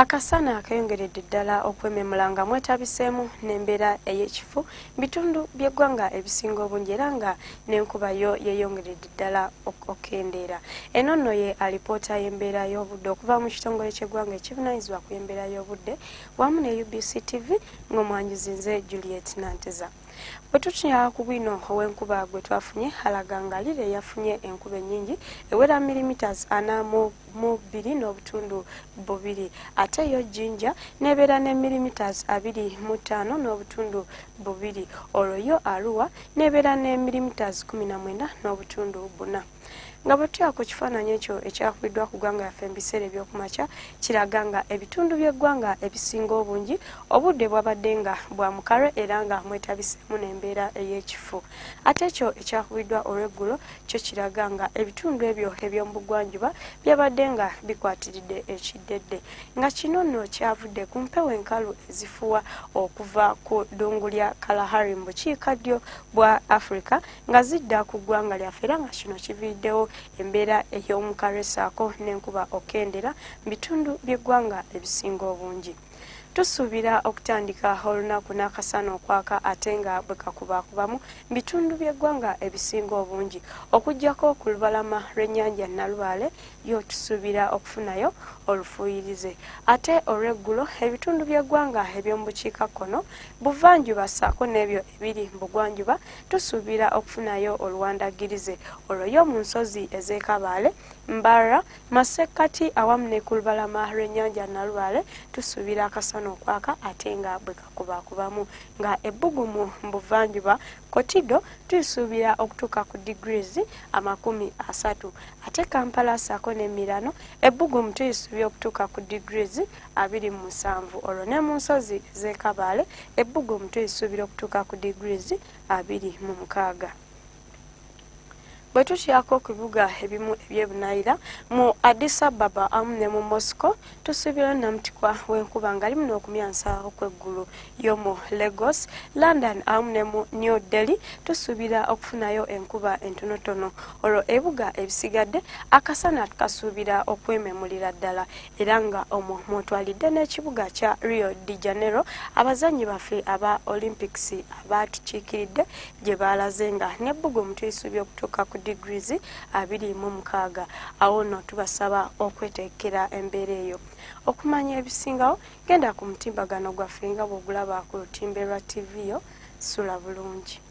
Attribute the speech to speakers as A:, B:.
A: Akasana akayongeredde ddala okwememula nga mwetabiseemu n'embeera ey'ekifu bitundu by'eggwanga ebisinga obungi era nga n'enkuba yo yeeyongeredde ddala okendeera. Eno nno ye alipoota y'embeera y'obudde okuva mu kitongole ky'eggwanga ekivunaanyizibwa ku embeera y'obudde wamu ne UBC TV ng'omwanjuzi nze Juliet Nanteza. Bwe tutunyala ku bwino ow'enkuba gwe twafunye alaga nga Lire yafunye enkuba ennyingi ewera millimeters 42.2 ate yo Jinja n'ebeera ne millimeters 25.2 olwo yo Arua n'ebeera ne millimeters 19.4. nga bwe tutya ku kifaananyi ekyo ekyakubiddwa ku ggwanga yaffe mu biseera eby'okumakya kiraga nga ebitundu by'eggwanga ebisinga obungi obudde bwabadde nga bwa mukalwe era nga mwetabiseemu n'embeera ey'ekifu. Ate ekyo ekyakubiddwa olw'eggulo kyo kiraga nga ebitundu ebyo eby'omu bugwanjuba byabadde nga bikwatiridde ekiddedde nga kino nno kyavudde ku mpewo enkalu ezifuwa okuva ku ddungu lya Kalahari mu bukiikaddyo bwa Africa nga zidda ku ggwanga lyaffe era nga kino kiviiddewo embeera ey'omukalwe ssaako n'enkuba okendera mu bitundu by'eggwanga ebisinga obungi. Tusuubira okutandika olunaku n'akasana okwaka ate nga bwe kakubaakubamu mu bitundu by'eggwanga ebisinga obungi okuggyako ku lubalama lw'ennyanja Nalubaale yo tusuubira okufunayo olufuuyirize. Ate olw'eggulo ebitundu by'eggwanga eby'omu bukiikakkono buvanjuba ssaako n'ebyo ebiri mu bugwanjuba tusuubira okufunayo oluwandagirize. Olwo yo mu nsozi ez'e Kabaale, Mbarara, Masekkati awamu ne ku lubalama lw'ennyanja Nalubaale tusuubira akasana okwaka ate nga bwe kakubaakubamu nga ebbugumu mu buvanjuba Kotido tuyisuubira okutuuka ku degrees 30 ate Kampala ssaako ne Mirano ebbugumu tuyisuubira okutuuka ku degrees 27. Olwo ne mu nsozi ez'e Kabaale ebbugumu tuyisuubira okutuuka ku degrees 26. Bwe tutyako ku bibuga ebimu eby'ebunaayira mu Addis Ababa amu ne mu Moscow tusuubira Namutikwa w'enkuba nga limu n'okumyansa okw'eggulu yo mu Lagos, London amu ne mu New Delhi tusuubira okufunayo enkuba entonotono. Olwo ebibuga ebisigadde akasana tukasuubira okwememulira ddala era nga omwo mwotwalidde n'ekibuga kya Rio de Janeiro abazannyi baffe aba Olympics abatukiikiridde gye baalaze nga n'ebbugumu tuyisuubira okutuuka ku degrees 26. Awo nno tubasaba okweteekera embeera eyo. Okumanya ebisingawo genda ku mutimbagano gwaffe nga bw'ogulaba ku lutimbe lwa TV yo sula bulungi.